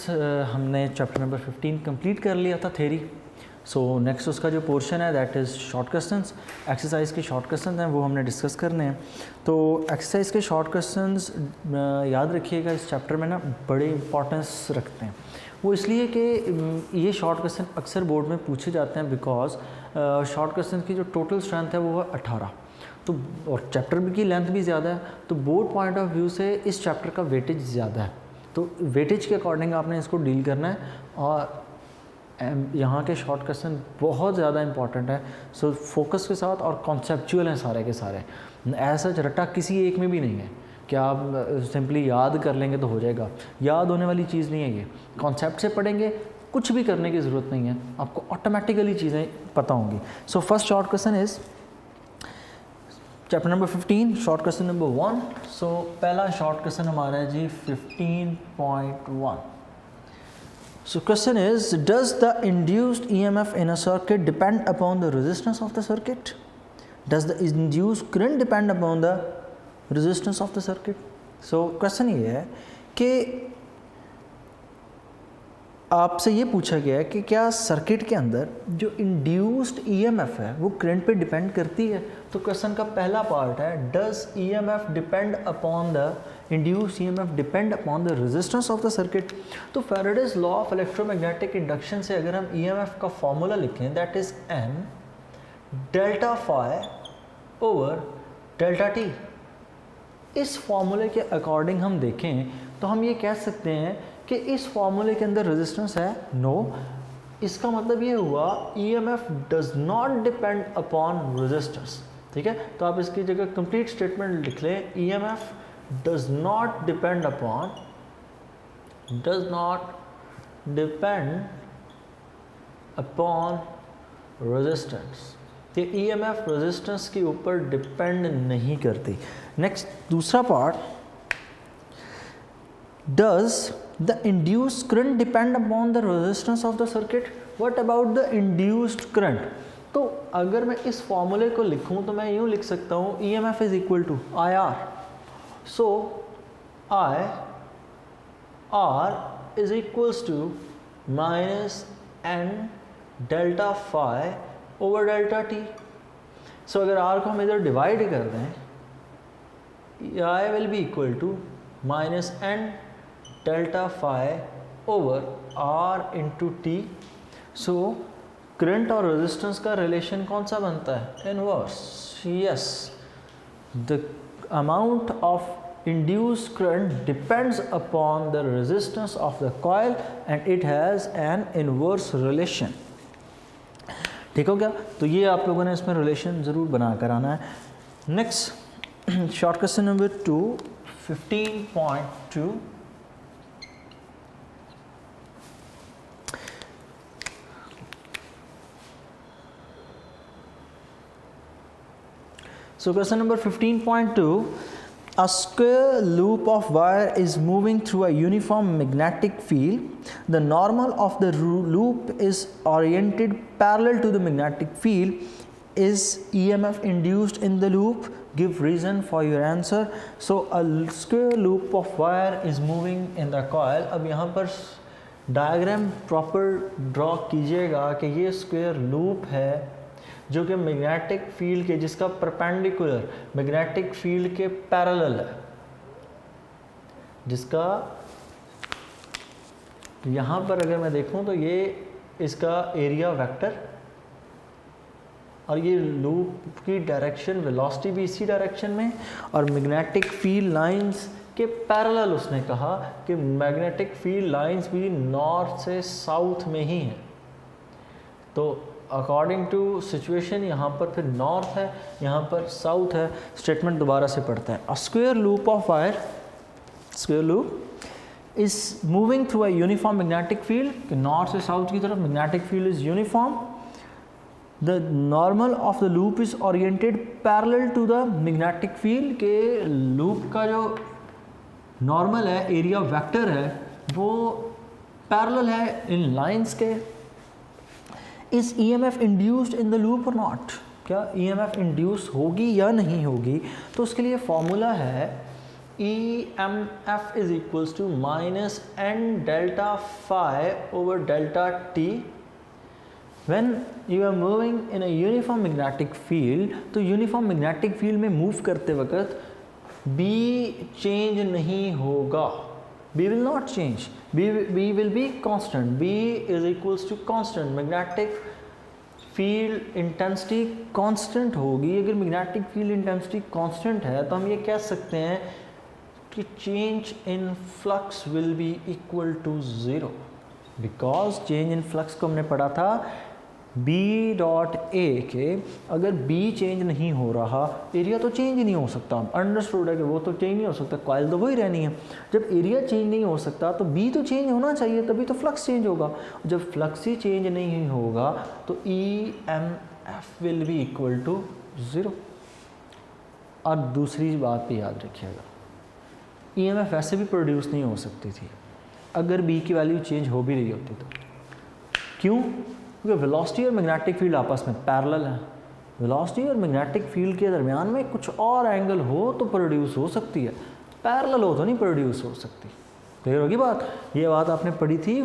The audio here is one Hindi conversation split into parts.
स्टूडेंट्स हमने चैप्टर नंबर 15 कंप्लीट कर लिया था थ्योरी। सो नेक्स्ट उसका जो पोर्शन है that is short questions. Exercise के शॉर्ट क्वेश्चंस हैं वो हमने डिस्कस करने हैं। तो एक्सरसाइज के शॉर्ट क्वेश्चंस याद रखिएगा, इस चैप्टर में ना बड़े इंपॉर्टेंस रखते हैं। वो इसलिए कि ये शॉर्ट क्वेश्चन अक्सर बोर्ड में पूछे जाते हैं बिकॉज शॉर्ट क्वेश्चन की जो टोटल स्ट्रेंथ है वो है 18, तो और चैप्टर की लेंथ भी ज़्यादा है, तो बोर्ड पॉइंट ऑफ व्यू से इस चैप्टर का वेटेज ज़्यादा है। तो वेटेज के अकॉर्डिंग आपने इसको डील करना है और यहाँ के शॉर्ट क्वेश्चन बहुत ज़्यादा इंपॉर्टेंट है। सो फोकस के साथ और कॉन्सेप्चुअल हैं सारे के सारे, ऐसा रट्टा किसी एक में भी नहीं है कि आप सिंपली याद कर लेंगे तो हो जाएगा। याद होने वाली चीज़ नहीं है ये, कॉन्सेप्ट से पढ़ेंगे, कुछ भी करने की ज़रूरत नहीं है, आपको ऑटोमेटिकली चीज़ें पता होंगी। So first short question is chapter number 15 short question number 1। सो पहला शॉर्ट क्वेश्चन हमारा है जी 15.1। So question is does the induced EMF in a circuit depend upon the resistance of the circuit? Does the induced current depend upon the resistance of the circuit? So question ये है कि आपसे ये पूछा गया है कि क्या सर्किट के अंदर जो इंड्यूस्ड EMF है वो करंट पे डिपेंड करती है। तो क्वेश्चन का पहला पार्ट है does EMF depend upon the induced EMF depend upon the resistance of the circuit. तो Faraday's law of electromagnetic induction से अगर हम EMF का फॉर्मूला लिखें that is M delta phi over delta t, इस फॉर्मूले के अकॉर्डिंग हम देखें तो हम ये कह सकते हैं कि इस फॉर्मूले के अंदर रेजिस्टेंस है नो। इसका मतलब ये हुआ EMF does not depend upon resistance. ठीक है, तो आप इसकी जगह कंप्लीट स्टेटमेंट लिख लें EMF does not depend upon resistance. तो EMF रेजिस्टेंस के ऊपर डिपेंड नहीं करती। नेक्स्ट दूसरा part, does the induced current depend upon the resistance of the circuit? What about the induced current? तो अगर मैं इस फॉर्मूले को लिखूं तो मैं यूँ लिख सकता हूँ EMF is equal to IR. So IR is equals to minus N delta phi over delta T. So अगर R को हम इधर डिवाइड कर दें, I will be equal to minus N delta phi over R into टी। सो करंट और रेजिस्टेंस का रिलेशन कौन सा बनता है? Inverse. Yes, the amount of induced current depends upon the resistance of the coil and it has an inverse relation. ठीक हो गया? तो ये आप लोगों ने इसमें रिलेशन ज़रूर बना कर आना है। Next short question number 2 15.2। So question number 15.2, a square loop of wire is moving through a uniform magnetic field. The normal of the loop is oriented parallel to the magnetic field. Is EMF induced in the loop? Give reason for your answer. So a square loop of wire is moving in the coil. अब यहाँ पर डायग्राम प्रॉपर ड्रॉ कीजिएगा कि ये स्क्वायर लूप है जो कि मैग्नेटिक फील्ड के, जिसका परपेंडिकुलर मैग्नेटिक फील्ड के पैरेलल है, जिसका यहाँ पर अगर मैं देखूँ तो ये इसका एरिया वेक्टर और ये लूप की डायरेक्शन वेलोसिटी भी इसी डायरेक्शन में, और मैग्नेटिक फील्ड लाइंस के पैरेलल उसने कहा कि मैग्नेटिक फील्ड लाइंस भी नॉर्थ से साउथ में ही हैं। तो अकॉर्डिंग टू सिचुएशन यहाँ पर फिर नॉर्थ है, यहाँ पर साउथ है। स्टेटमेंट दोबारा से पढ़ते हैं। A square loop of wire, square loop is moving through a uniform magnetic field, north से साउथ की तरफ magnetic field is uniform. The normal of the loop is oriented parallel to the magnetic field, के लूप का जो नॉर्मल है, एरिया वेक्टर है, वो पैरेलल है इन लाइंस के। Is EMF induced in the loop और नॉट? क्या EMF इंड्यूस होगी या नहीं होगी? तो उसके लिए फॉर्मूला है EMF is equals to minus n delta phi over delta t. When you are moving in a uniform magnetic field, तो uniform magnetic field में move करते वक्त B change नहीं होगा, B will not change, B will be constant. B is equals to constant. Magnetic field intensity constant होगी. अगर magnetic field intensity constant है तो हम ये कह सकते हैं कि change in flux will be equal to 0, because change in flux को हमने पढ़ा था B डॉट ए के अगर B चेंज नहीं हो रहा, एरिया तो चेंज ही नहीं हो सकता. अंडरस्टूड है कि वो तो चेंज नहीं हो सकता, कॉइल तो वही रहनी है. जब एरिया चेंज नहीं हो सकता तो B तो चेंज होना चाहिए, तभी तो फ्लक्स चेंज होगा. जब फ्लक्स ही चेंज नहीं होगा तो EMF will be equal to 0. और दूसरी बात भी याद रखिएगा, EMF वैसे भी प्रोड्यूस नहीं हो सकती थी अगर B की वैल्यू चेंज हो भी रही होती तो. क्यों? क्योंकि वेलोसिटी और मैग्नेटिक फील्ड आपस में पैरेलल है. वेलोसिटी और मैग्नेटिक फील्ड के दरमियान में कुछ और एंगल हो तो प्रोड्यूस हो सकती है, पैरेलल हो तो नहीं प्रोड्यूस हो सकती. क्लियर होगी बात? ये बात आपने पढ़ी थी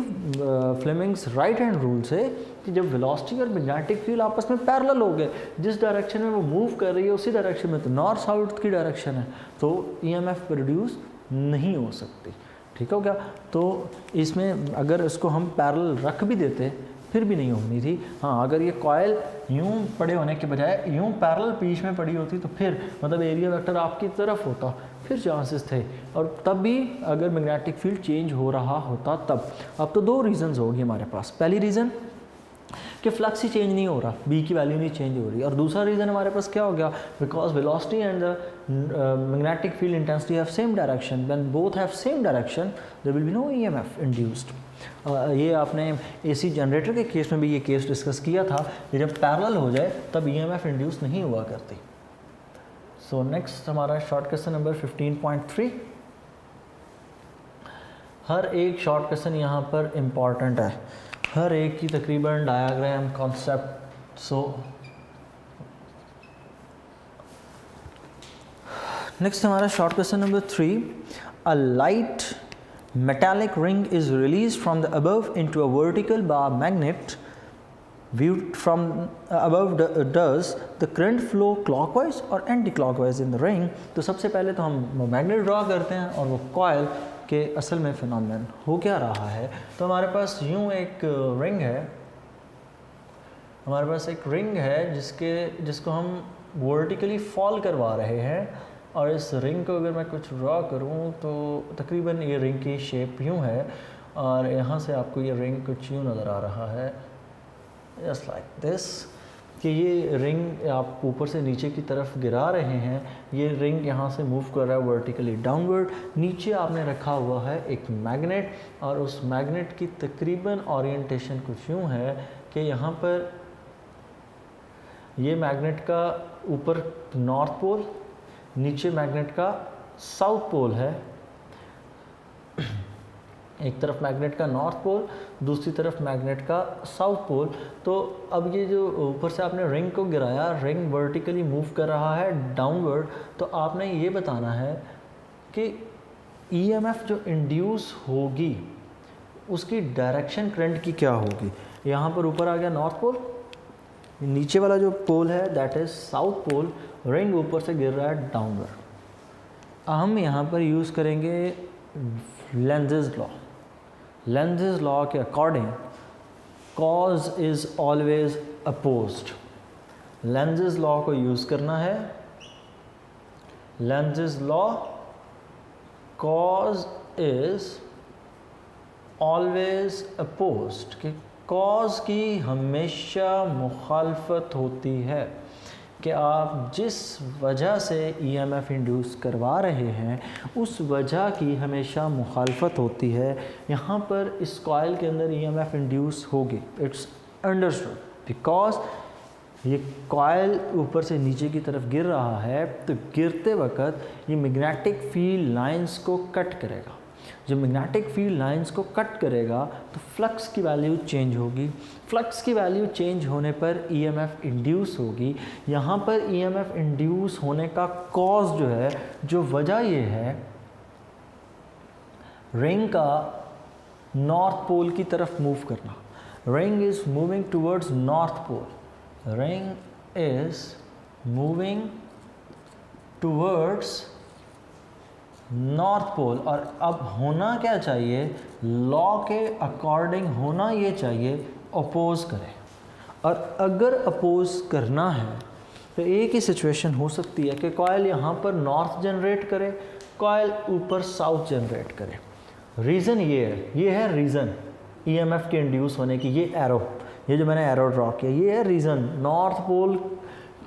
फ्लेमिंग्स राइट हैंड रूल से कि जब वेलोसिटी और मैग्नेटिक फील्ड आपस में पैरेलल हो गए, जिस डायरेक्शन में वो मूव कर रही है उसी डायरेक्शन में, तो नॉर्थ साउथ की डायरेक्शन है, तो EMF प्रोड्यूस नहीं हो सकती. ठीक हो गया? तो इसमें अगर इसको हम पैरेलल रख भी देते फिर भी नहीं होनी थी. हाँ, अगर ये कॉयल यूं पड़े होने के बजाय यूं पैरेलल बीच में पड़ी होती तो फिर मतलब एरिया वेक्टर आपकी तरफ होता, फिर चांसेस थे, और तब भी अगर मैग्नेटिक फील्ड चेंज हो रहा होता तब. अब तो दो रीजंस होगी हमारे पास. पहली रीज़न कि फ्लक्स ही चेंज नहीं हो रहा, B की वैल्यू नहीं चेंज हो रही, और दूसरा रीज़न हमारे पास क्या हो गया, because velocity and the magnetic field intensity have same direction. When both have same direction there will be no EMF induced. ये आपने AC जनरेटर के केस में भी ये केस डिस्कस किया था कि जब पैरेलल हो जाए तब EMF इंड्यूस नहीं हुआ करती. सो नेक्स्ट हमारा शॉर्ट क्वेश्चन नंबर 15.3. हर एक शॉर्ट क्वेश्चन यहाँ पर इम्पॉर्टेंट है, हर एक की तकरीबन डायग्राम कॉन्सेप्ट. सो नेक्स्ट हमारा short question number 3. A light metallic ring is released from the above into a vertical bar magnet. Viewed from above does the current flow clockwise or anti-clockwise in the ring? तो सबसे पहले तो हम मैग्नेट ड्रॉ करते हैं और वो कॉयल के असल में फिनोमेनन हो क्या रहा है. तो हमारे पास यूं एक रिंग है, हमारे पास एक रिंग है जिसको हम वर्टिकली फॉल करवा रहे हैं, और इस रिंग को अगर मैं कुछ ड्रॉ करूं तो तकरीबन ये रिंग की शेप यूं है, और यहाँ से आपको ये रिंग कुछ यूं नज़र आ रहा है, जस्ट लाइक दिस, कि ये रिंग आप ऊपर से नीचे की तरफ गिरा रहे हैं. ये रिंग यहाँ से मूव कर रहा है वर्टिकली डाउनवर्ड. नीचे आपने रखा हुआ है एक मैग्नेट, और उस मैग्नेट की तकरीबन ओरिएंटेशन कुछ यूँ है कि यहाँ पर ये मैग्नेट का ऊपर नॉर्थ पोल, नीचे मैग्नेट का साउथ पोल है. एक तरफ मैग्नेट का नॉर्थ पोल, दूसरी तरफ मैग्नेट का साउथ पोल. तो अब ये जो ऊपर से आपने रिंग को गिराया, रिंग वर्टिकली मूव कर रहा है डाउनवर्ड, तो आपने ये बताना है कि EMF जो इंड्यूस होगी उसकी डायरेक्शन करंट की क्या होगी. यहाँ पर ऊपर आ गया नॉर्थ पोल, नीचे वाला जो पोल है that is south pole, ring ऊपर से गिर रहा है डाउनवर्ड. हम यहाँ पर यूज़ करेंगे लेंज़ेस लॉ. लेंज़ेस लॉ के according cause is always opposed. Lenz's law को यूज़ करना है. Lenz's law, cause is always opposed, कि कॉज की हमेशा मुखालफत होती है, कि आप जिस वजह से EMF इंड्यूस करवा रहे हैं उस वजह की हमेशा मुखालफत होती है. यहाँ पर इस कॉइल के अंदर EMF इंड्यूस होगी, इट्स अंडरस्टूड, बिकॉज ये कॉइल ऊपर से नीचे की तरफ गिर रहा है, तो गिरते वक्त ये मैग्नेटिक फील्ड लाइंस को कट करेगा. जब मैग्नेटिक फील्ड लाइंस को कट करेगा तो फ्लक्स की वैल्यू चेंज होगी. फ्लक्स की वैल्यू चेंज होने पर EMF इंड्यूस होगी. यहाँ पर EMF इंड्यूस होने का कॉज जो है, जो वजह ये है रिंग का नॉर्थ पोल की तरफ मूव करना, ring is moving towards north pole, ring is moving towards north pole. और अब होना क्या चाहिए, लॉ के अकॉर्डिंग होना ये चाहिए अपोज करें। और अगर अपोज करना है तो एक ही सिचुएशन हो सकती है कि कॉइल यहाँ पर नॉर्थ जनरेट करे, कॉइल ऊपर साउथ जनरेट करे। रीज़न ये है रीज़न ईएमएफ के इंड्यूस होने की। ये एरो, ये जो मैंने एरो ड्रॉ किया, ये है रीज़न नॉर्थ पोल,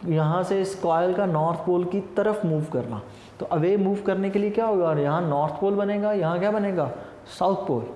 यहाँ से इस कॉइल का नॉर्थ पोल की तरफ मूव करना। तो अवे मूव करने के लिए क्या होगा, यहाँ नॉर्थ पोल बनेगा, यहाँ क्या बनेगा, साउथ पोल।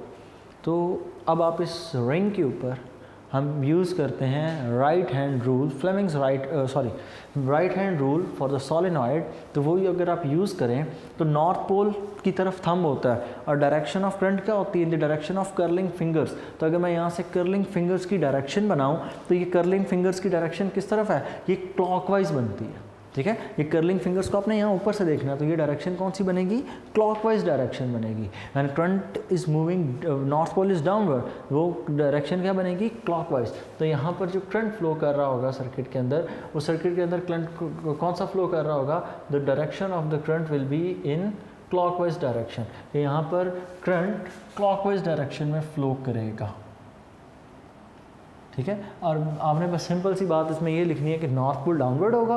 तो अब आप इस रिंग के ऊपर हम यूज़ करते हैं right hand rule, Fleming's right hand rule for the solenoid. तो वही अगर आप यूज़ करें तो नॉर्थ पोल की तरफ थंब होता है और डायरेक्शन ऑफ करंट क्या होती है, इन the direction of curling fingers. तो अगर मैं यहाँ से कर्लिंग फिंगर्स की डायरेक्शन बनाऊँ तो ये कर्लिंग फिंगर्स की डायरेक्शन किस तरफ है, ये क्लॉकवाइज बनती है। ठीक है, ये कर्लिंग फिंगर्स को आपने यहाँ ऊपर से देखना है, तो ये डायरेक्शन कौन सी बनेगी, क्लॉकवाइज डायरेक्शन बनेगी। And current is moving, north pole is downward, वो डायरेक्शन क्या बनेगी, क्लॉकवाइज। तो यहाँ पर जो करंट फ्लो कर रहा होगा सर्किट के अंदर, वो सर्किट के अंदर करंट कौन सा फ्लो कर रहा होगा, the direction of the current will be in clockwise direction. यहाँ पर करंट क्लॉकवाइज डायरेक्शन में फ्लो करेगा। ठीक है, और आपने बस सिंपल सी बात इसमें ये लिखनी है कि नॉर्थ पोल डाउनवर्ड होगा।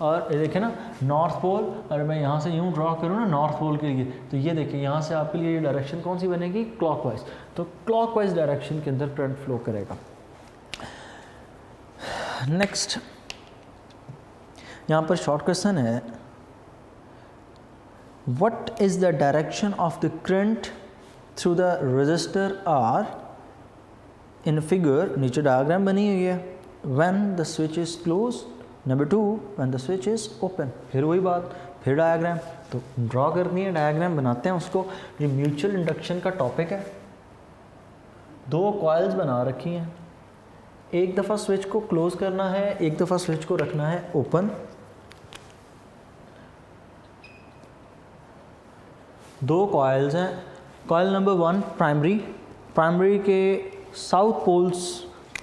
और देखिए ना नॉर्थ पोल, अगर मैं यहाँ से यूँ ड्रॉ करूँ ना नॉर्थ पोल के लिए, तो ये देखिए यहाँ से आपके लिए डायरेक्शन कौन सी बनेगी, क्लॉकवाइज। तो क्लॉकवाइज डायरेक्शन के अंदर करंट फ्लो करेगा। नेक्स्ट यहाँ पर शॉर्ट क्वेश्चन है, what is the direction of the current through the resistor R in figure, नीचे डायग्राम बनी हुई है, when the switch is close. Number 2, when the switch is open. फिर वही बात, फिर डायग्राम, तो ड्रॉ करनी है, डायग्राम बनाते हैं उसको। ये म्यूचुअल इंडक्शन का टॉपिक है, दो कॉइल्स बना रखी हैं, एक दफ़ा स्विच को क्लोज करना है, एक दफ़ा स्विच को रखना है ओपन। दो कॉइल्स हैं, कॉइल नंबर 1 प्राइमरी के साउथ पोल्स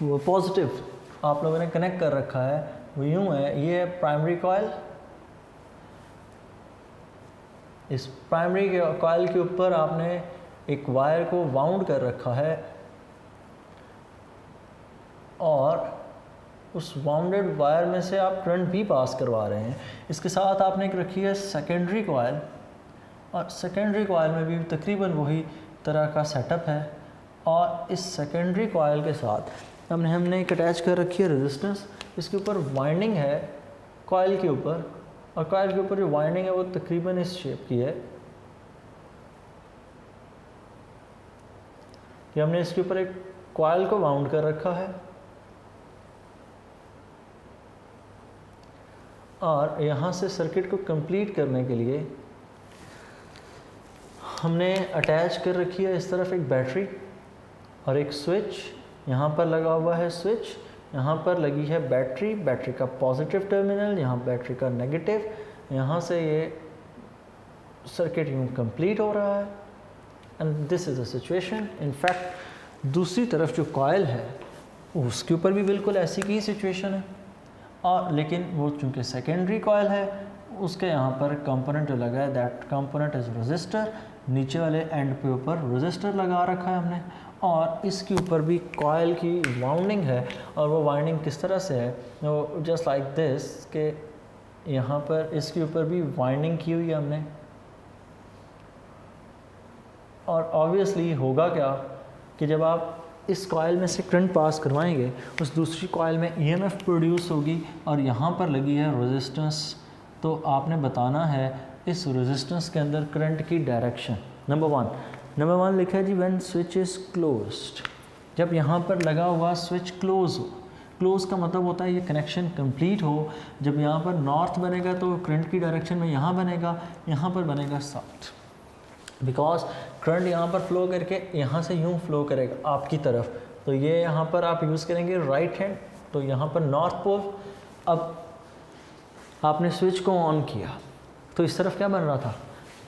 पॉजिटिव आप लोगों ने कनेक्ट कर रखा है, वो यूँ है, ये है प्राइमरी कॉइल। इस प्राइमरी के कॉइल के ऊपर आपने एक वायर को वाउंड कर रखा है और उस वाउंडेड वायर में से आप करंट भी पास करवा रहे हैं। इसके साथ आपने एक रखी है सेकेंडरी कॉइल, और सेकेंडरी कॉइल में भी तकरीबन वही तरह का सेटअप है। और इस सेकेंडरी कॉइल के साथ हमने एक अटैच कर रखी है रेजिस्टेंस, इसके ऊपर वाइंडिंग है कॉइल के ऊपर, और कॉइल के ऊपर जो वाइंडिंग है वो तकरीबन इस शेप की है कि हमने इसके ऊपर एक कॉइल को वाउंड कर रखा है और यहाँ से सर्किट को कंप्लीट करने के लिए हमने अटैच कर रखी है इस तरफ एक बैटरी और एक स्विच। यहाँ पर लगा हुआ है स्विच, यहाँ पर लगी है बैटरी, बैटरी का पॉजिटिव टर्मिनल, यहाँ बैटरी का नेगेटिव। यहाँ से ये सर्किट यूँ कंप्लीट हो रहा है and this is a situation. In fact दूसरी तरफ जो कॉइल है उसके ऊपर भी बिल्कुल ऐसी की सिचुएशन है, और लेकिन वो चूँकि सेकेंडरी कॉइल है उसके यहाँ पर कंपोनेंट जो लगा है दैट कंपोनेंट इज़ रेजिस्टर। नीचे वाले एंड पे ऊपर रेजिस्टर लगा रखा है हमने, और इसके ऊपर भी कॉइल की वाउंडिंग है। और वो वाइंडिंग किस तरह से है, वो जस्ट लाइक दिस के यहाँ पर इसके ऊपर भी वाइंडिंग की हुई है हमने। और ऑब्वियसली होगा क्या कि जब आप इस कॉइल में से करंट पास करवाएंगे उस दूसरी कॉइल में ईएमएफ प्रोड्यूस होगी और यहाँ पर लगी है रेजिस्टेंस। तो आपने बताना है इस रेजिस्टेंस के अंदर करंट की डायरेक्शन। नंबर वन लिखा है जी व्हेन स्विच इज़ क्लोज्ड, जब यहाँ पर लगा हुआ स्विच क्लोज हो। क्लोज का मतलब होता है ये कनेक्शन कंप्लीट हो। जब यहाँ पर नॉर्थ बनेगा तो करंट की डायरेक्शन में यहाँ बनेगा, यहाँ पर बनेगा साउथ, बिकॉज करंट यहाँ पर फ्लो करके यहाँ से यूँ फ्लो करेगा आपकी तरफ। तो ये यहाँ पर आप यूज़ करेंगे राइट हैंड, तो यहाँ पर नॉर्थ पोल। अब आपने स्विच को ऑन किया तो इस तरफ क्या बन रहा था,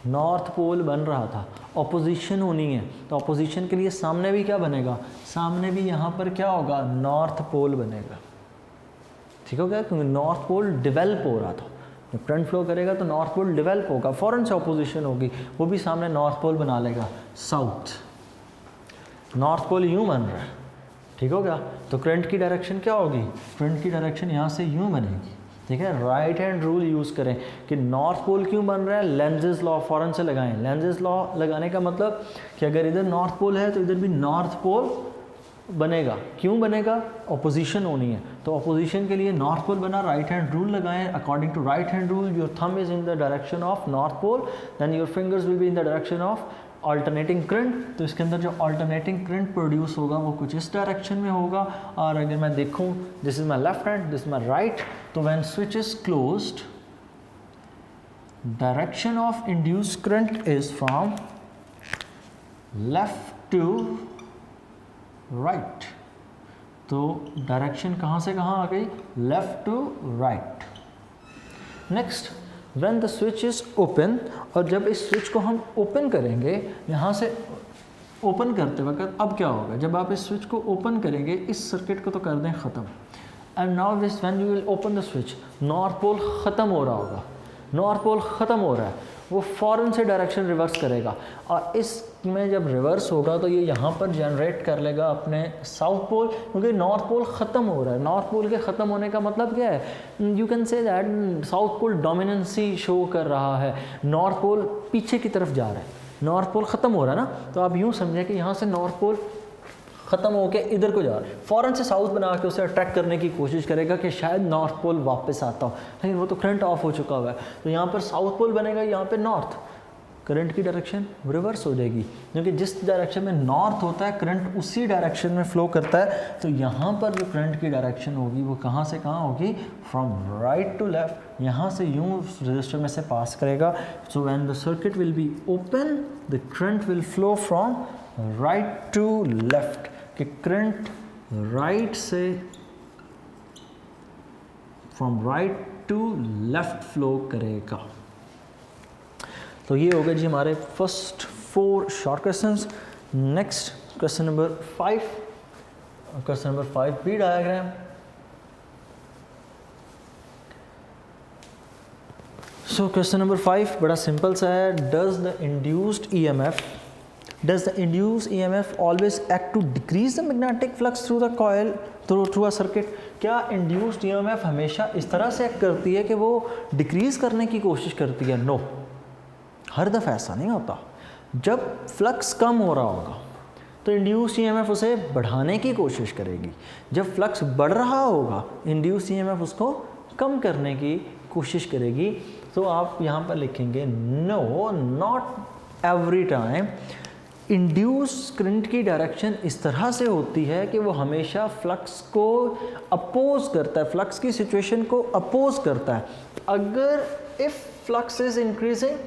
नॉर्थ पोल बन रहा था, ऑपोजिशन होनी है, तो ऑपोजिशन के लिए सामने भी क्या बनेगा, सामने भी यहाँ पर क्या होगा, नॉर्थ पोल बनेगा। ठीक हो गया, क्योंकि नॉर्थ पोल डिवेल्प हो रहा था, जब करंट फ्लो करेगा तो नॉर्थ पोल डिवेल्प होगा, फ़ौरन से ऑपोजिशन होगी, वो भी सामने नॉर्थ पोल बना लेगा, साउथ। नॉर्थ पोल यूँ बन रहा है, ठीक हो गया, तो करंट की डायरेक्शन क्या होगी, करंट की डायरेक्शन यहाँ से यूँ बनेगी। ठीक है, राइट हैंड रूल यूज़ करें कि नॉर्थ पोल क्यों बन रहा है, लेंजेस लॉ फ़ौरन से लगाएं। लेंजेस लॉ लगाने का मतलब कि अगर इधर नॉर्थ पोल है तो इधर भी नॉर्थ पोल बनेगा। क्यों बनेगा, ऑपोजिशन होनी है, तो ऑपोजिशन के लिए नॉर्थ पोल बना, राइट हैंड रूल लगाएं। According to right hand rule your thumb is in the direction of north pole, then your fingers will be in the direction of alternating current. तो इसके अंदर जो ऑल्टरनेटिंग करंट प्रोड्यूस होगा वो कुछ इस डायरेक्शन में होगा। और अगर मैं देखूं, this is my left hand, this is my right, तो when switch is closed, direction of induced current is from left to right. तो डायरेक्शन कहाँ से कहाँ आ गई, left to right. Next, when the switch is open, और जब इस स्विच को हम ओपन करेंगे, यहाँ से ओपन करते वक्त अब क्या होगा, जब आप इस स्विच को ओपन करेंगे, इस सर्किट को तो कर दें ख़त्म, and now this when you will open the switch, north pole ख़त्म हो रहा होगा, नॉर्थ पोल ख़त्म हो रहा है, वो फ़ौरन से डायरेक्शन रिवर्स करेगा, और इसमें जब रिवर्स होगा तो ये यहाँ पर जनरेट कर लेगा अपने साउथ पोल, क्योंकि नॉर्थ पोल ख़त्म हो रहा है। नॉर्थ पोल के ख़त्म होने का मतलब क्या है, you can say that south pole dominancy show कर रहा है, नॉर्थ पोल पीछे की तरफ जा रहा है, नॉर्थ पोल ख़त्म हो रहा है ना, तो आप यूँ समझें कि यहाँ से नॉर्थ पोल ख़त्म होकर इधर को जा रहा है, फ़ौरन से साउथ बना के उसे अट्रैक्ट करने की कोशिश करेगा कि शायद नॉर्थ पोल वापस आता हो, लेकिन वो तो करंट ऑफ हो चुका हुआ है, तो यहाँ पर साउथ पोल बनेगा, यहाँ पे नॉर्थ, करंट की डायरेक्शन रिवर्स हो जाएगी, क्योंकि जिस डायरेक्शन में नॉर्थ होता है करंट उसी डायरेक्शन में फ्लो करता है, तो यहाँ पर जो करंट की डायरेक्शन होगी वो कहाँ से कहाँ होगी, फ्रॉम राइट टू लेफ्ट, यहाँ से यूँ रजिस्टर में से पास करेगा। So when the circuit will be open, the current will flow from right to left, कि करंट राइट से from right to left flow करेगा। तो ये हो गए जी हमारे first 4 short questions. Next question number 5, question number 5 पी डायग्राम। सो क्वेश्चन नंबर 5 बड़ा सिंपल सा है, does the induced EMF always act to decrease the magnetic flux through the coil through a circuit? क्या इंड्यूस्ड EMF हमेशा इस तरह से एक्ट करती है कि वो डिक्रीज करने की कोशिश करती है? नो, हर दफ़ा ऐसा नहीं होता। जब फ्लक्स कम हो रहा होगा तो इंड्यूस्ड EMF उसे बढ़ाने की कोशिश करेगी, जब फ्लक्स बढ़ रहा होगा इंड्यूस्ड EMF उसको कम करने की कोशिश करेगी। तो आप यहाँ पर लिखेंगे no, not every time. Induce current की डायरेक्शन इस तरह से होती है कि वो हमेशा फ्लक्स को अपोज करता है, फ्लक्स की सिचुएशन को अपोज करता है। अगर if flux is increasing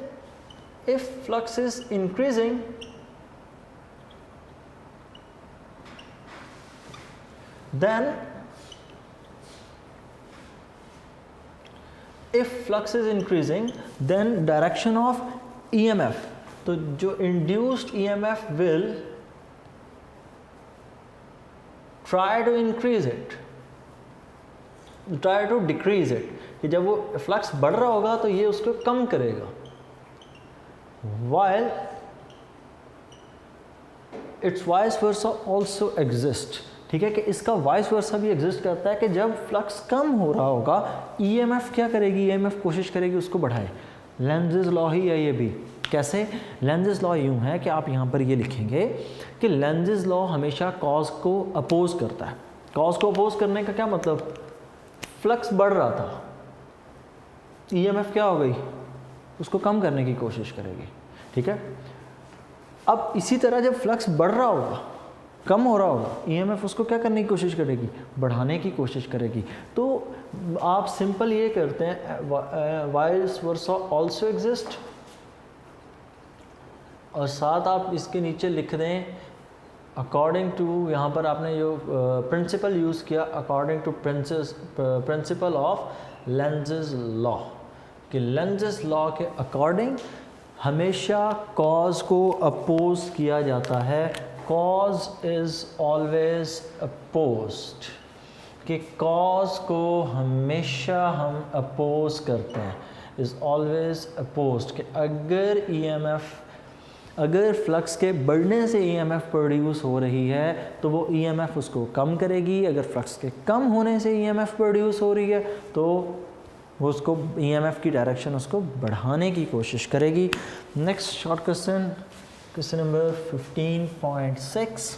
then if flux is increasing then direction of EMF, तो जो induced EMF will try to increase it, try to decrease it, कि जब वो फ्लक्स बढ़ रहा होगा तो ये उसको कम करेगा, while its vice versa also exist। ठीक है कि इसका वाइस वर्सा भी एग्जिस्ट करता है कि जब फ्लक्स कम हो रहा होगा EMF क्या करेगी, EMF कोशिश करेगी उसको बढ़ाए। लेंजेस लॉ ही है ये भी। कैसे? लेंजेस लॉ यूँ है कि आप यहाँ पर ये लिखेंगे कि लेंजेस लॉ हमेशा कॉज को अपोज करता है। कॉज को अपोज करने का क्या मतलब? फ्लक्स बढ़ रहा था, EMF क्या हो गई, उसको कम करने की कोशिश करेगी। ठीक है, अब इसी तरह जब फ्लक्स बढ़ रहा होगा, कम हो रहा होगा, EMF उसको क्या करने की कोशिश करेगी, बढ़ाने की कोशिश करेगी। तो आप सिंपल ये करते हैं वाइस वर्सा ऑल्सो एग्जिस्ट, और साथ आप इसके नीचे लिख दें अकॉर्डिंग टू, यहाँ पर आपने जो प्रिंसिपल यूज़ किया according to principle of Lenz's law, कि लेंजेस लॉ के अकॉर्डिंग हमेशा कॉज को अपोज किया जाता है, कॉज इज़ ऑलवेज अपोज्ड, कि कॉज को हमेशा हम अपोज करते हैं, इज़ ऑलवेज अपोज्ड, कि अगर ईएमएफ, अगर फ्लक्स के बढ़ने से ईएमएफ प्रोड्यूस हो रही है तो वो ईएमएफ उसको कम करेगी, अगर फ्लक्स के कम होने से ईएमएफ प्रोड्यूस हो रही है तो वो उसको ईएमएफ की डायरेक्शन उसको बढ़ाने की कोशिश करेगी। Next short question, question number 15.6।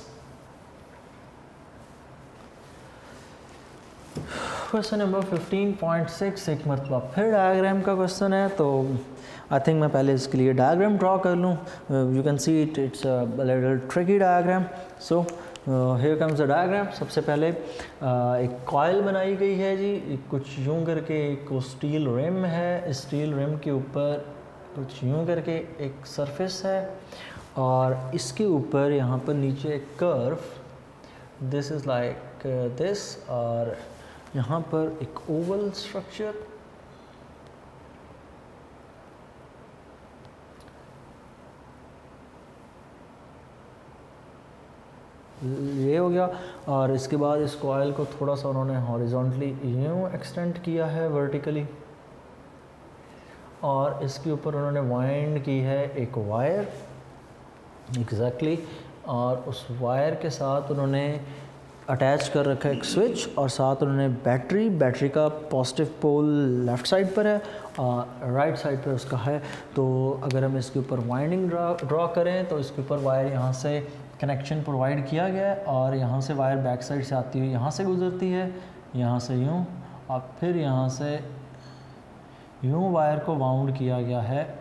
Question number 15.6 एक मरतबा फिर डायग्राम का क्वेश्चन है, तो आई थिंक मैं पहले इसके लिए डायग्राम ड्रॉ कर लूँ। You can see it, it's a little tricky diagram. So here comes the diagram. सबसे पहले एक कॉइल बनाई गई है जी, कुछ यूं करके एक स्टील रिम है, स्टील रिम के ऊपर कुछ यूं करके एक सरफेस है और इसके ऊपर यहाँ पर नीचे एक curve, this is like this, और यहाँ पर एक ओवल स्ट्रक्चर, ये हो गया। और इसके बाद इस कॉइल को थोड़ा सा उन्होंने हॉरिजॉन्टली यूँ एक्सटेंड किया है वर्टिकली, और इसके ऊपर उन्होंने वाइंड की है एक वायर एग्जैक्टली, और उस वायर के साथ उन्होंने अटैच कर रखा है एक स्विच, और साथ उन्होंने बैटरी का पॉजिटिव पोल लेफ़्ट साइड पर है और राइट साइड पर उसका है। तो अगर हम इसके ऊपर वाइंडिंग ड्रॉ करें तो इसके ऊपर वायर यहाँ से कनेक्शन प्रोवाइड किया गया है, और यहाँ से वायर बैक साइड से आती हुई यहाँ से गुजरती है, यहाँ से यूँ, और फिर यहाँ से यूँ वायर को वाउंड किया गया है,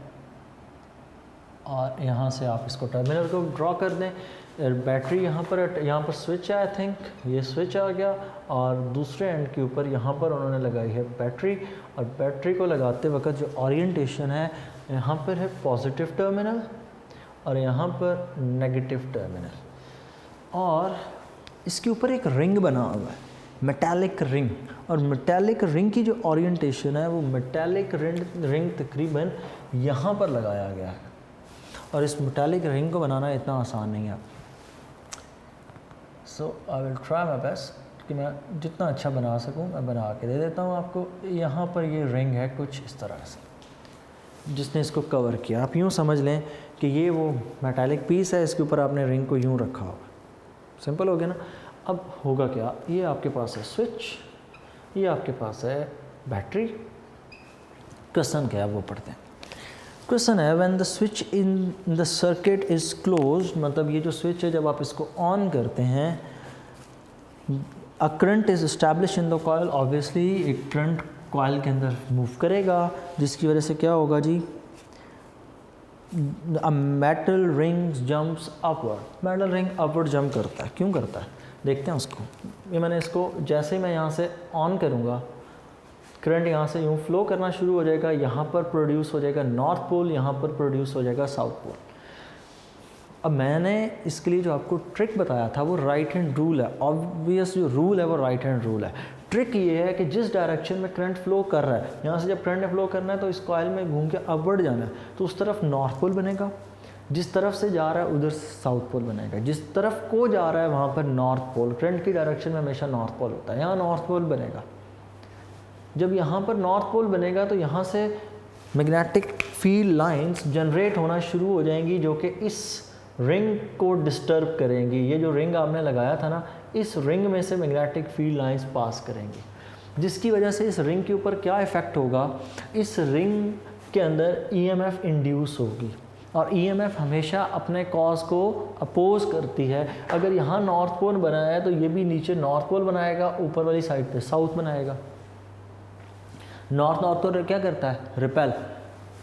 और यहाँ से आप इसको टर्मिनल को ड्रॉ कर दें। बैटरी यहाँ पर स्विच है, आई थिंक ये स्विच आ गया, और दूसरे एंड के ऊपर यहाँ पर उन्होंने लगाई है बैटरी, और बैटरी को लगाते वक्त जो ओरिएंटेशन है, यहाँ पर है पॉजिटिव टर्मिनल और यहाँ पर नेगेटिव टर्मिनल, और इसके ऊपर एक रिंग बना हुआ है, मेटालिक रिंग, और मेटालिक रिंग की जो ओरिएंटेशन है वो मेटालिक रिंग तकरीबन यहाँ पर लगाया गया है, और इस मेटालिक रिंग को बनाना इतना आसान नहीं है। So I will try my best कि मैं जितना अच्छा बना सकूं मैं बना के दे देता हूं आपको। यहाँ पर ये रिंग है कुछ इस तरह से जिसने इसको कवर किया। आप यूँ समझ लें कि ये वो मेटालिक पीस है, इसके ऊपर आपने रिंग को यूँ रखा होगा। सिंपल हो गया ना। अब होगा क्या, ये आपके पास है स्विच, ये आपके पास है बैटरी। क्वेश्चन क्या है वो पढ़ते हैं। क्वेश्चन है when the switch in the circuit is closed, मतलब ये जो स्विच है जब आप इसको ऑन करते हैं, a current is establish in the coil, obviously एक करंट कॉइल के अंदर मूव करेगा, जिसकी वजह से क्या होगा जी, a metal ring jumps upward. Metal ring upward jump करता है, क्यों करता है देखते हैं उसको। ये मैंने इसको जैसे मैं यहाँ से ऑन करूँगा, करंट यहाँ से यूँ फ्लो करना शुरू हो जाएगा, यहाँ पर प्रोड्यूस हो जाएगा नॉर्थ पोल, यहाँ पर प्रोड्यूस हो जाएगा साउथ पोल। अब मैंने इसके लिए जो आपको ट्रिक बताया था वो राइट हैंड रूल है। ऑब्वियस जो रूल है वो राइट हैंड रूल है। ट्रिक ये है कि जिस डायरेक्शन में करंट फ्लो कर रहा है, यहाँ से जब करंट ने फ्लो करना है तो इस कॉइल में घूम के अपवर्ड जाना है, तो उस तरफ नॉर्थ पोल बनेगा, जिस तरफ से जा रहा है उधर साउथ पोल बनेगा, जिस तरफ को जा रहा है वहाँ पर नॉर्थ पोल। करंट की डायरेक्शन में हमेशा नॉर्थ पोल होता है, यहाँ नॉर्थ पोल बनेगा। जब यहाँ पर नॉर्थ पोल बनेगा तो यहाँ से मैग्नेटिक फील्ड लाइंस जनरेट होना शुरू हो जाएंगी, जो कि इस रिंग को डिस्टर्ब करेंगी। ये जो रिंग आपने लगाया था ना, इस रिंग में से मैग्नेटिक फील्ड लाइंस पास करेंगी, जिसकी वजह से इस रिंग के ऊपर क्या इफ़ेक्ट होगा, इस रिंग के अंदर ईएमएफ इंड्यूस होगी, और ईएमएफ हमेशा अपने कॉज को अपोज करती है। अगर यहाँ नॉर्थ पोल बनाया है तो ये भी नीचे नॉर्थ पोल बनाएगा, ऊपर वाली साइड पे साउथ बनाएगा। नॉर्थ पोल क्या करता है, रिपेल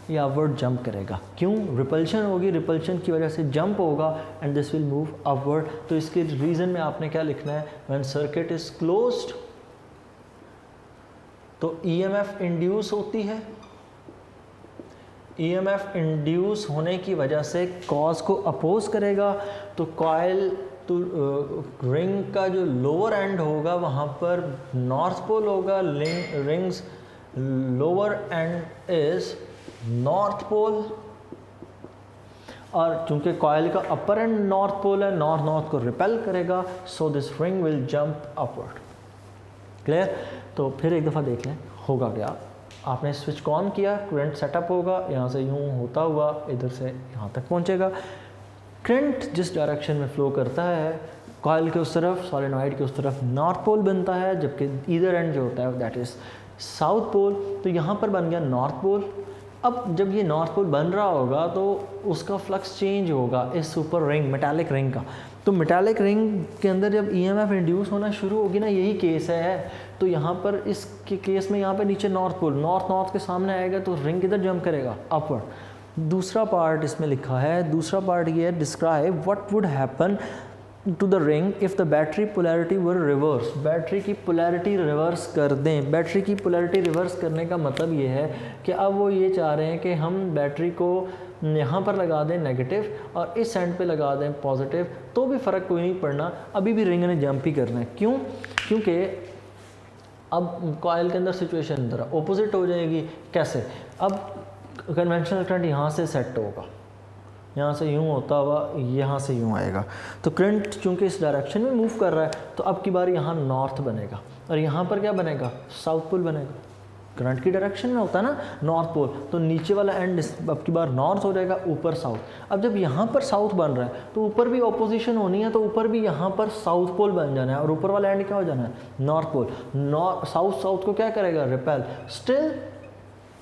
या अपवर्ड जंप करेगा। क्यों, रिपल्शन होगी, रिपल्शन की वजह से जंप होगा and this will move upward. तो इसके रीज़न में आपने क्या लिखना है, व्हेन सर्किट इज क्लोज्ड तो ईएमएफ इंड्यूस होती है। ईएमएफ इंड्यूस होने की वजह से कॉज को अपोज करेगा, तो कॉइल तो रिंग का जो लोअर एंड होगा वहाँ पर नॉर्थ पोल होगा, ring's lower end is north pole, और चूंकि कॉइल का अपर एंड नॉर्थ पोल है, नॉर्थ नॉर्थ को रिपेल करेगा, so this ring will jump upward. Clear? तो फिर एक दफ़ा देख लें होगा क्या। आपने स्विच ऑन किया, करंट सेटअप होगा, यहाँ से यूँ होता हुआ इधर से यहाँ तक पहुँचेगा। करंट जिस डायरेक्शन में फ़्लो करता है कॉइल के उस तरफ, सॉलिनॉइड के उस तरफ नॉर्थ पोल बनता है, जबकि ईदर एंड जो होता है दैट इज़ साउथ पोल। तो यहाँ पर बन गया नॉर्थ पोल। अब जब ये नॉर्थ पोल बन रहा होगा तो उसका फ्लक्स चेंज होगा इस सुपर रिंग, मेटालिक रिंग का। तो मेटालिक रिंग के अंदर जब ईएमएफ इंड्यूस होना शुरू होगी ना, यही केस है। तो यहाँ पर इसके केस में यहाँ पर नीचे नॉर्थ पोल, नॉर्थ नॉर्थ के सामने आएगा तो रिंग किधर जंप करेगा? अपवर्ड। दूसरा पार्ट इसमें लिखा है, दूसरा पार्ट ये है, describe what would happen to the ring if the battery polarity were reverse. Battery की पोलैरिटी रिवर्स कर दें। बैटरी की पोलैरिटी रिवर्स करने का मतलब ये है कि अब वो ये चाह रहे हैं कि हम बैटरी को यहाँ पर लगा दें नेगेटिव और इस एंड पे लगा दें पॉजिटिव, तो भी फ़र्क कोई नहीं पड़ना, अभी भी रिंग ने जंप ही करना है। क्यों? क्योंकि अब कॉइल के अंदर सिचुएशन ज़रा ऑपोजिट हो जाएगी। कैसे? अब कन्वेंशनल करंट यहाँ से सेट होगा, यहाँ से यूँ होता हुआ यहाँ से यूँ आएगा। तो करंट चूँकि इस डायरेक्शन में मूव कर रहा है तो अब की बार यहाँ नॉर्थ बनेगा और यहाँ पर क्या बनेगा? साउथ पोल बनेगा। करंट की डायरेक्शन में होता है ना नॉर्थ पोल, तो नीचे वाला एंड अब की बार नॉर्थ हो जाएगा, ऊपर साउथ। अब जब यहाँ पर साउथ बन रहा है तो ऊपर भी ऑपोजिशन होनी है, तो ऊपर भी यहाँ पर साउथ पोल बन जाना है और ऊपर वाला एंड क्या हो जाना है? North pole. साउथ साउथ को क्या करेगा? Repel. Still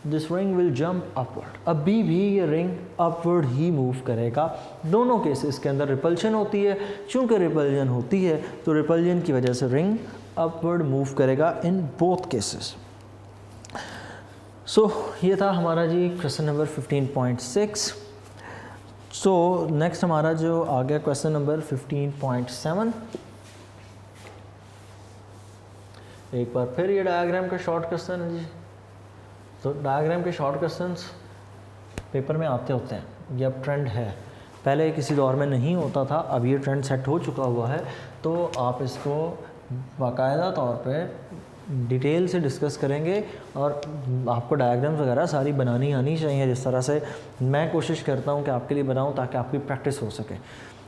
this ring will jump upward. अभी भी ये रिंग अपवर्ड ही मूव करेगा। दोनों केसेस के अंदर रिपल्शन होती है। चूँकि रिपल्जन होती है तो रिपल्जन की वजह से रिंग अपवर्ड मूव करेगा इन बोथ केसेस। सो ये था हमारा जी क्वेश्चन नंबर 15.6। सो नेक्स्ट हमारा जो आ गया क्वेश्चन नंबर 15.7। एक बार फिर ये डायग्राम का शॉर्ट क्वेश्चन है जी। तो डायग्राम के शॉर्ट क्वेश्चंस पेपर में आते होते हैं, ये अब ट्रेंड है। पहले किसी दौर में नहीं होता था, अब ये ट्रेंड सेट हो चुका हुआ है। तो आप इसको बाकायदा तौर पे डिटेल से डिस्कस करेंगे और आपको डायग्राम्स वगैरह सारी बनानी आनी चाहिए, जिस तरह से मैं कोशिश करता हूँ कि आपके लिए बनाऊँ ताकि आपकी प्रैक्टिस हो सके,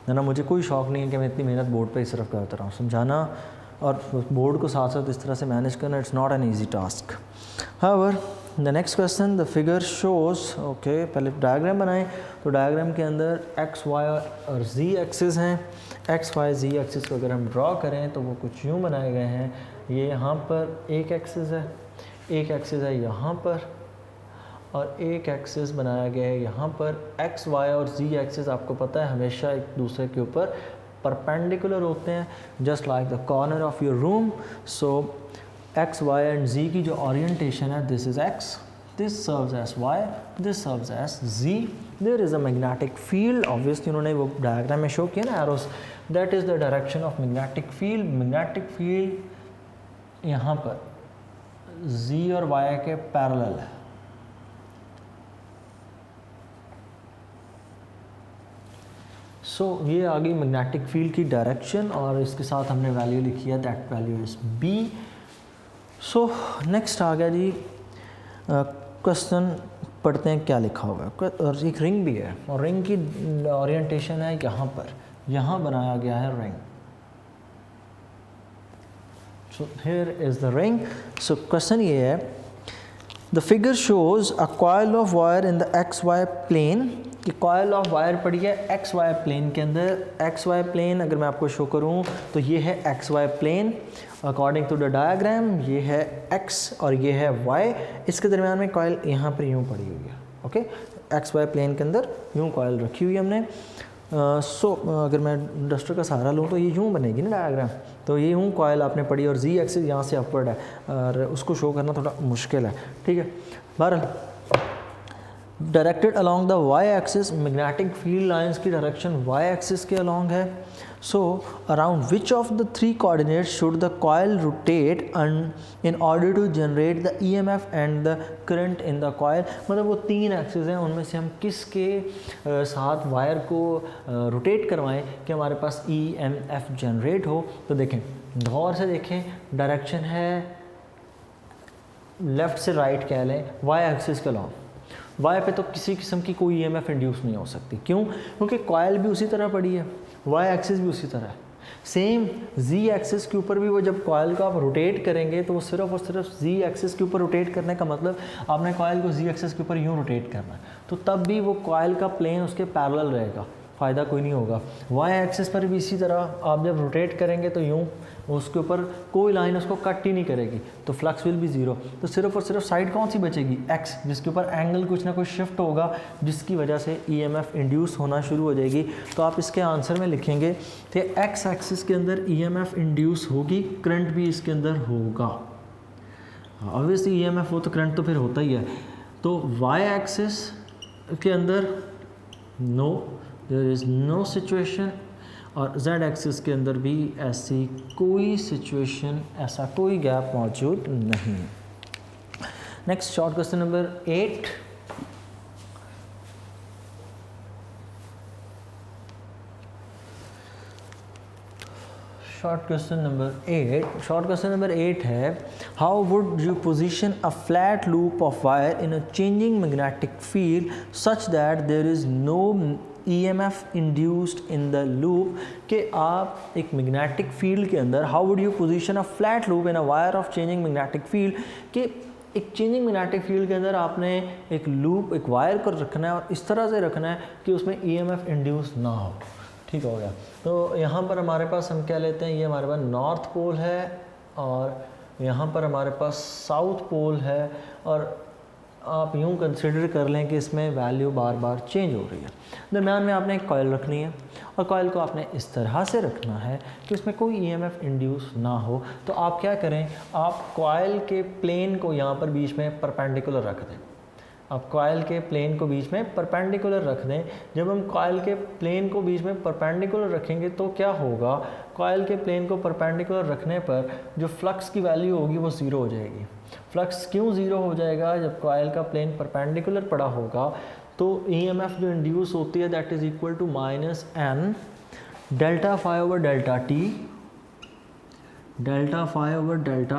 है ना। मुझे कोई शौक़ नहीं है कि मैं इतनी मेहनत बोर्ड पे ही सिर्फ करता रहा हूँ। समझाना और बोर्ड को साथ साथ इस तरह से मैनेज करना, it's not an easy task. However the next question, the figure shows, okay पहले डायग्राम बनाएं। तो डायग्राम के अंदर एक्स वाई और जी एक्सिस हैं। एक्स वाई जी एक्सिस को अगर हम ड्रॉ करें तो वो कुछ यूँ बनाए गए हैं। ये यहाँ पर एक एक्सिस है, एक एक्सिस है यहाँ पर, और एक एक्सिस बनाया गया है यहाँ पर। एक्स वाई और जी एक्सिस आपको पता है हमेशा एक दूसरे के ऊपर परपेंडिकुलर होते हैं, just like the corner of your room. So X Y and Z की जो ओरिएंटेशन है, this is X, this serves as Y, this serves as Z. There is a magnetic field, obviously उन्होंने वो डायग्राम में शो किया ना arrows, that is the direction of magnetic field. Magnetic field यहाँ पर z और y के पैरेलल है। सो ये आ गई मैग्नेटिक फील्ड की डायरेक्शन और इसके साथ हमने वैल्यू लिखी है, that value is b। So next आ गया जी क्वेश्चन, पढ़ते हैं क्या लिखा हुआ है। और एक रिंग भी है और रिंग की ओरिएंटेशन है यहाँ पर, यहाँ बनाया गया है ring. So here is the ring. So question ये है, the figure shows a coil of wire in the XY plane। कि coil of wire पड़ी है XY plane के अंदर। XY plane अगर मैं आपको शो करूँ तो ये है XY plane according to the diagram। ये है X और ये है Y। इसके दरमियान में coil यहाँ पर यूँ पड़ी हुई है। ओके, XY plane के अंदर यूँ coil रखी हुई है हमने। अगर मैं डस्टर का सहारा लूँ तो ये यूँ बनेगी ना डायग्राम। तो ये यूँ कॉयल आपने पढ़ी और जी एक्सिस यहाँ से अपवर्ड है और उसको शो करना थोड़ा मुश्किल है, ठीक है। बहरहाल directed along the Y axis, magnetic field lines की डायरेक्शन वाई एक्सिस के अलॉन्ग है। So around which of the three coordinates should the coil rotate in order to generate the EMF and the current in the coil. मतलब वो तीन एक्सिस हैं, उनमें से हम किसके साथ वायर को रोटेट करवाएं कि हमारे पास ईएमएफ जनरेट हो। तो देखें, गौर से देखें, डायरेक्शन है लेफ़्ट से राइट कह लें वाई एक्सिस के अलॉन्ग। वाई पे तो किसी किस्म की कोई ईएमएफ इंड्यूस नहीं हो सकती। क्यों? क्योंकि कॉयल भी उसी तरह पड़ी है, वाई एक्सिस भी उसी तरह है। सेम जी एक्सिस के ऊपर भी वो जब कॉयल को आप रोटेट करेंगे तो वो सिर्फ और सिर्फ जी एक्सिस के ऊपर रोटेट करने का मतलब आपने कॉयल को जी एक्सिस के ऊपर यूँ रोटेट करना है, तो तब भी वो कॉयल का प्लेन उसके पैरेलल रहेगा, फ़ायदा कोई नहीं होगा। वाई एक्सिस पर भी इसी तरह आप जब रोटेट करेंगे तो यूँ उसके ऊपर कोई लाइन उसको कट ही नहीं करेगी, तो फ्लक्स विल बी ज़ीरो। तो सिर्फ और सिर्फ साइड कौन सी बचेगी? एक्स, जिसके ऊपर एंगल कुछ ना कुछ शिफ्ट होगा जिसकी वजह से ईएमएफ इंड्यूस होना शुरू हो जाएगी। तो आप इसके आंसर में लिखेंगे कि एक्स एक्सिस के अंदर ईएमएफ इंड्यूस होगी, करंट भी इसके अंदर होगा। ऑब्वियसली ईएमएफ हो तो करंट तो फिर होता ही है। तो वाई एक्सिस के अंदर no, there is no situation, और z एक्सिस के अंदर भी ऐसी कोई सिचुएशन, ऐसा कोई गैप मौजूद नहीं। Next short question number 8। Short question number 8 है, how would you position a flat loop of wire in a changing magnetic field such that there is no EMF induced in the loop. कि आप एक मैग्नेटिक फील्ड के अंदर how would you position a flat loop in a wire of changing magnetic field, कि एक चेंजिंग मैग्नेटिक फील्ड के अंदर आपने एक लूप, एक वायर को रखना है और इस तरह से रखना है कि उसमें EMF इंड्यूस ना हो। ठीक हो गया। तो यहाँ पर हमारे पास हम क्या लेते हैं, ये हमारे पास नॉर्थ पोल है और यहाँ पर हमारे पास साउथ पोल है, और आप यूँ कंसिडर कर लें कि इसमें वैल्यू बार बार चेंज हो रही है। दरम्यान में आपने एक कॉइल रखनी है और कॉइल को आपने इस तरह से रखना है कि उसमें कोई EMF इंड्यूस ना हो। तो आप क्या करें, आप कॉइल के प्लेन को यहाँ पर बीच में परपेंडिकुलर रख दें। आप कॉइल के प्लेन को बीच में परपेंडिकुलर रख दें। जब हम कॉइल के प्लेन को बीच में परपेंडिकुलर रखेंगे तो क्या होगा, कॉइल के प्लेन को परपेंडिकुलर रखने पर जो फ्लक्स की वैल्यू होगी वो ज़ीरो हो जाएगी। फ्लक्स क्यों ज़ीरो हो जाएगा? जब कॉइल का प्लेन परपेंडिकुलर पड़ा होगा तो EMF जो इंड्यूस होती है that is equal to -n delta phi over delta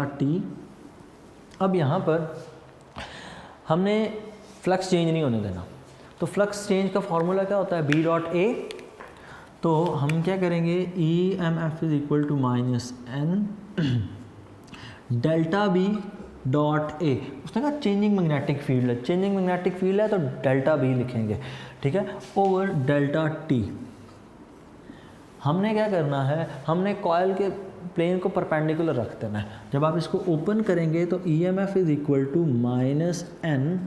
T. अब यहाँ पर हमने फ्लक्स चेंज नहीं होने देना, तो फ्लक्स चेंज का फॉर्मूला क्या होता है, B डॉट A। तो हम क्या करेंगे, EMF is equal to -n delta B dot A। उसने कहा चेंजिंग मैग्नेटिक फील्ड है, चेंजिंग मैग्नेटिक फील्ड है तो डेल्टा B लिखेंगे, ठीक है, ओवर डेल्टा T। हमने क्या करना है, हमने कॉइल के प्लेन को परपेंडिकुलर रख देना है। जब आप इसको ओपन करेंगे तो EMF is equal to -n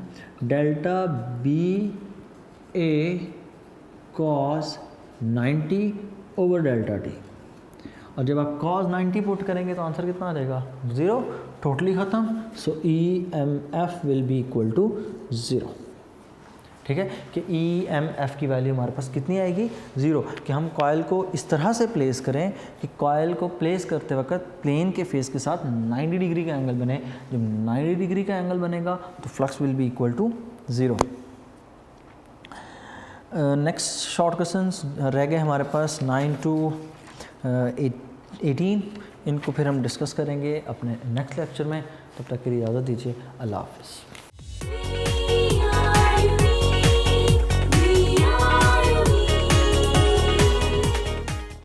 delta B A cos 90 over delta T। और जब आप cos 90 पुट करेंगे तो आंसर कितना आ जाएगा, 0, टोटली ख़त्म। So EMF will be equal to 0। ठीक है, कि EMF की वैल्यू हमारे पास कितनी आएगी, 0। कि हम कॉइल को इस तरह से प्लेस करें कि कॉइल को प्लेस करते वक्त प्लेन के फेस के साथ 90 डिग्री का एंगल बने। जब 90 डिग्री का एंगल बनेगा तो flux will be equal to 0। Next short questions रह गए हमारे पास 9 to 18। इनको फिर हम डिस्कस करेंगे अपने नेक्स्ट लेक्चर में। तब तक के लिए इजाज़त दीजिए, अल्लाह हाफ़िज़।